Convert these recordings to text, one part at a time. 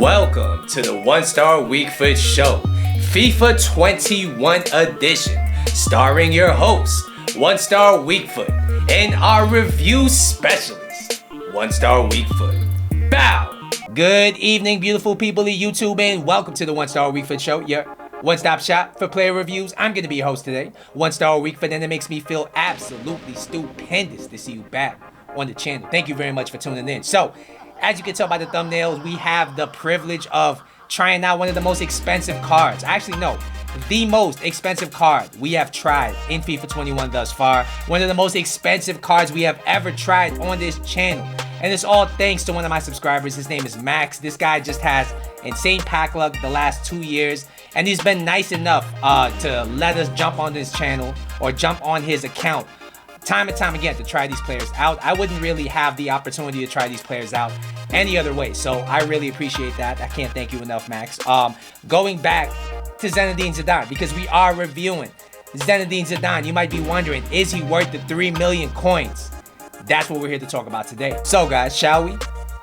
Welcome to the One Star Week Foot Show, FIFA 21 edition, starring your host, One Star Weak Foot, and our review specialist, One Star Weak Foot. Bow! Good evening, beautiful people of YouTube, and welcome to the One Star Week Foot Show, your one-stop shop for player reviews. I'm going to be your host today, One Star Week Foot, and it makes me feel absolutely stupendous to see you back on the channel. Thank you very much for tuning in. So, as you can tell by the thumbnails, we have the privilege of trying out one of the most expensive cards. Actually, no, the most expensive card we have tried in FIFA 21 thus far. One of the most expensive cards we have ever tried on this channel. And it's all thanks to one of my subscribers. His name is Max. This guy just has insane pack luck the last 2 years. And he's been nice enough to let us jump on this channel or jump on his account time and time again to try these players out. I wouldn't really have the opportunity to try these players out any other way, so I really appreciate that. I can't thank you enough, Max. Going back to Zinedine Zidane, because we are reviewing Zinedine Zidane. You might be wondering, is he worth the 3 million coins? That's what we're here to talk about today. So guys, shall we?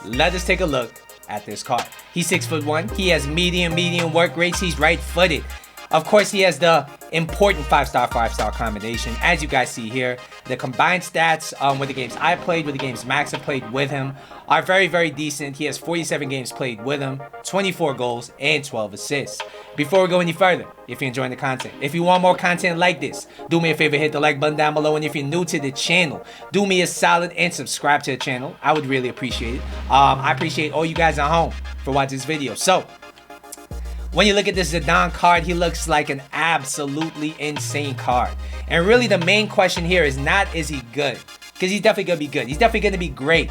Let us take a look at this card. He's 6'1". He has medium work rates. He's right-footed. Of course, he has the important 5-star combination. As you guys see here, the combined stats with the games I played, with the games Max have played with him, are very, very decent. He has 47 games played with him, 24 goals, and 12 assists. Before we go any further, if you're enjoying the content, if you want more content like this, do me a favor, hit the like button down below. And if you're new to the channel, do me a solid and subscribe to the channel. I would really appreciate it. I appreciate all you guys at home for watching this video. So, when you look at this Zidane card, he looks like an absolutely insane card. And really the main question here is not, is he good? Because he's definitely going to be good. He's definitely going to be great.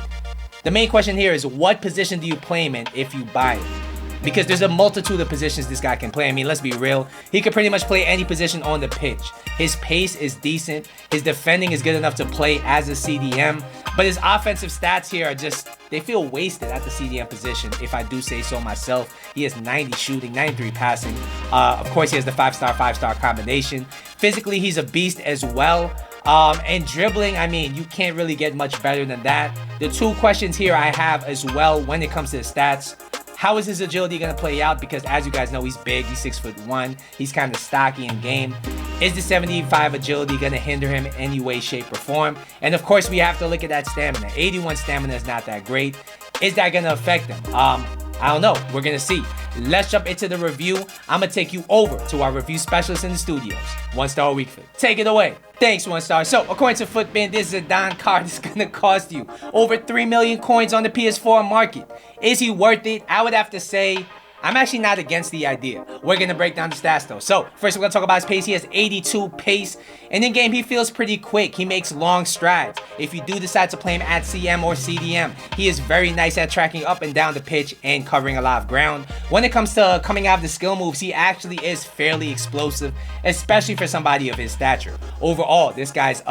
The main question here is, what position do you play him in if you buy him? Because there's a multitude of positions this guy can play. I mean, let's be real. He could pretty much play any position on the pitch. His pace is decent. His defending is good enough to play as a CDM. But his offensive stats here are just, they feel wasted at the CDM position, if I do say so myself. He has 90 shooting, 93 passing. Of course, he has the 5-star combination. Physically, he's a beast as well. And dribbling, I mean, you can't really get much better than that. The two questions here I have as well when it comes to his stats. How is his agility going to play out? Because as you guys know, he's big. He's 6'1". He's kind of stocky in game. Is the 75 agility going to hinder him in any way, shape, or form? And of course, we have to look at that stamina. 81 stamina is not that great. Is that going to affect him? I don't know. We're going to see. Let's jump into the review. I'm going to take you over to our review specialist in the studios, One Star Week Foot. Take it away. Thanks, One Star. So, according to Footbin, this Zidane card is going to cost you over 3 million coins on the PS4 market. Is he worth it? I would have to say, I'm actually not against the idea. We're going to break down the stats though. So, first we're going to talk about his pace. He has 82 pace. And in game, he feels pretty quick. He makes long strides. If you do decide to play him at CM or CDM, he is very nice at tracking up and down the pitch and covering a lot of ground. When it comes to coming out of the skill moves, he actually is fairly explosive, especially for somebody of his stature. Overall, this guy's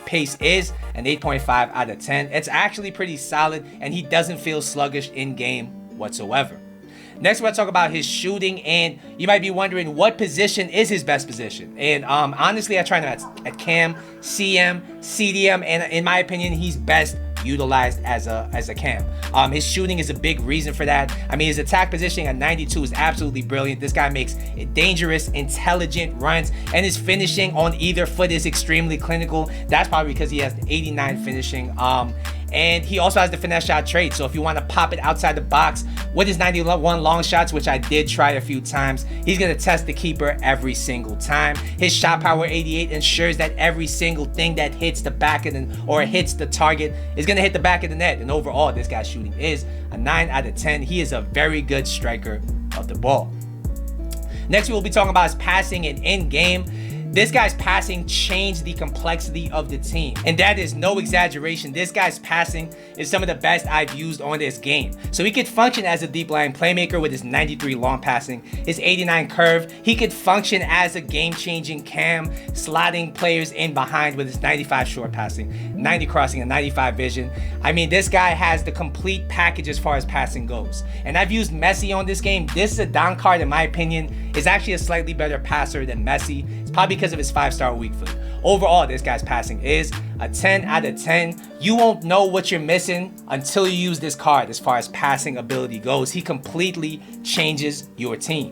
pace is an 8.5 out of 10. It's actually pretty solid, and he doesn't feel sluggish in game whatsoever. Next, we're going to talk about his shooting, and you might be wondering, what position is his best position? And honestly, I try him at cam, CM, CDM, and in my opinion, he's best utilized as a cam. His shooting is a big reason for that. I mean, his attack positioning at 92 is absolutely brilliant. This guy makes dangerous, intelligent runs, and his finishing on either foot is extremely clinical. That's probably because he has 89 finishing. And he also has the finesse shot trait. So if you want to pop it outside the box with his 91 long shots, which I did try a few times, he's going to test the keeper every single time. His shot power 88 ensures that every single thing that hits the back of the, or hits the target is going to hit the back of the net. And overall, this guy's shooting is a 9 out of 10. He is a very good striker of the ball. Next, we will be talking about his passing and in-game. This guy's passing changed the complexity of the team. And that is no exaggeration. This guy's passing is some of the best I've used on this game. So he could function as a deep line playmaker with his 93 long passing, his 89 curve. He could function as a game-changing cam, slotting players in behind with his 95 short passing, 90 crossing, and 95 vision. I mean, this guy has the complete package as far as passing goes. And I've used Messi on this game. This Zidane card, in my opinion, is actually a slightly better passer than Messi. probably because of his 5-star weak foot. Overall, this guy's passing is a 10 out of 10. You won't know what you're missing until you use this card as far as passing ability goes. He completely changes your team.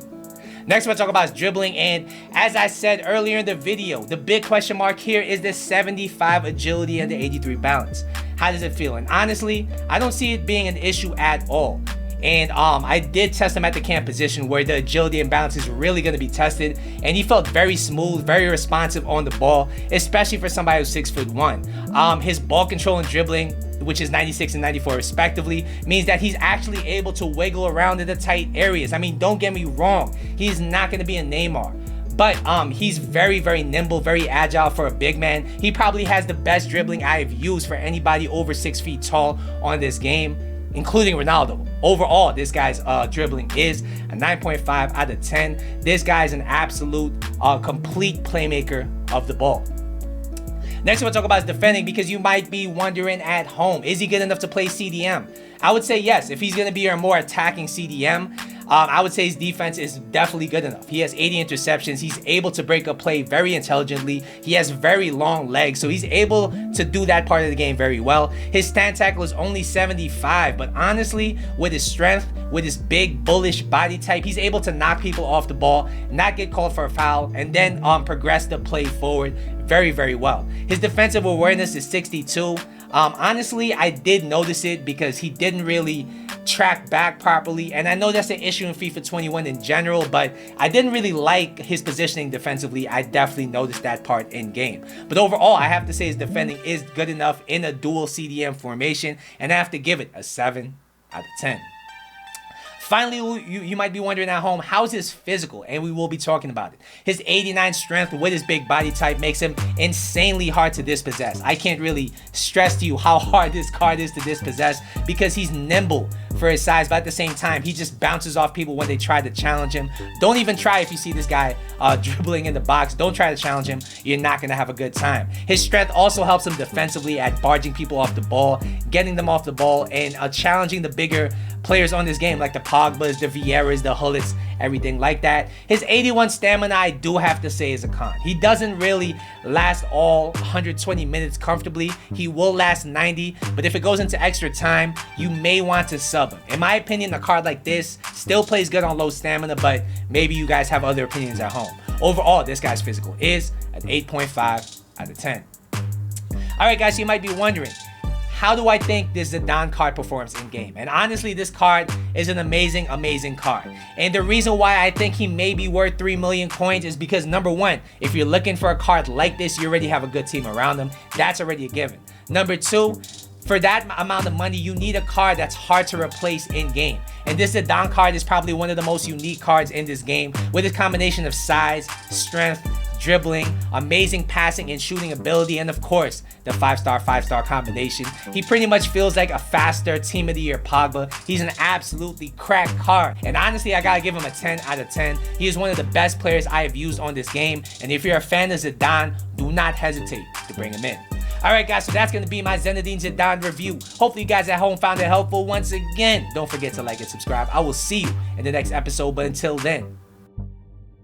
Next, we'll talk about is dribbling, and as I said earlier in the video, the big question mark here is the 75 agility and the 83 balance. How does it feel? And honestly, I don't see it being an issue at all. And I did test him at the camp position where the agility and balance is really going to be tested, and he felt very smooth, very responsive on the ball, especially for somebody who's 6'1". His ball control and dribbling, which is 96 and 94 respectively, means that he's actually able to wiggle around in the tight areas. I mean, don't get me wrong, he's not going to be a Neymar, but he's very, very nimble, very agile for a big man. He probably has the best dribbling I've used for anybody over 6 feet tall on this game, including Ronaldo. Overall, this guy's dribbling is a 9.5 out of 10. This guy is an absolute complete playmaker of the ball. Next, we'll talk about is defending, because you might be wondering at home, is he good enough to play CDM? I would say yes. If he's going to be a more attacking CDM, I would say his defense is definitely good enough. He has 80 interceptions. He's able to break up play very intelligently. He has very long legs, so he's able to do that part of the game very well. His stand tackle is only 75, but honestly, with his strength, with his big bullish body type, he's able to knock people off the ball, not get called for a foul, and then progress the play forward very, very well. His defensive awareness is 62. Honestly, I did notice it because he didn't really track back properly, and I know that's an issue in FIFA 21 in general, but I didn't really like his positioning defensively. I definitely noticed that part in game. But overall, I have to say his defending is good enough in a dual CDM formation, and I have to give it a 7 out of 10. Finally, you might be wondering at home, how's his physical? And we will be talking about it. His 89 strength with his big body type makes him insanely hard to dispossess. I can't really stress to you how hard this card is to dispossess because he's nimble for his size, but at the same time, he just bounces off people when they try to challenge him. Don't even try if you see this guy dribbling in the box. Don't try to challenge him. You're not going to have a good time. His strength also helps him defensively at barging people off the ball, getting them off the ball, and challenging the bigger players on this game, like the Pogbas, the Vieiras, the Hullets, everything like that. His 81 stamina, I do have to say, is a con. He doesn't really last all 120 minutes comfortably. He will last 90, but if it goes into extra time, you may want to sub him. In my opinion, a card like this still plays good on low stamina, but maybe you guys have other opinions at home. Overall, this guy's physical is an 8.5 out of 10. Alright guys, so you might be wondering, how do I think this Zidane card performs in game? And honestly, this card is an amazing, amazing card. And the reason why I think he may be worth 3 million coins is because, number one, if you're looking for a card like this, you already have a good team around him. That's already a given. Number two, for that amount of money, you need a card that's hard to replace in game. And this Zidane card is probably one of the most unique cards in this game, with a combination of size, strength, dribbling, amazing passing and shooting ability, and of course, the 5-star combination. He pretty much feels like a faster Team of the Year Pogba. He's an absolutely cracked card. And honestly, I gotta give him a 10 out of 10. He is one of the best players I have used on this game. And if you're a fan of Zidane, do not hesitate to bring him in. Alright guys, so that's going to be my Zinedine Zidane review. Hopefully you guys at home found it helpful. Once again, don't forget to like and subscribe. I will see you in the next episode, but until then,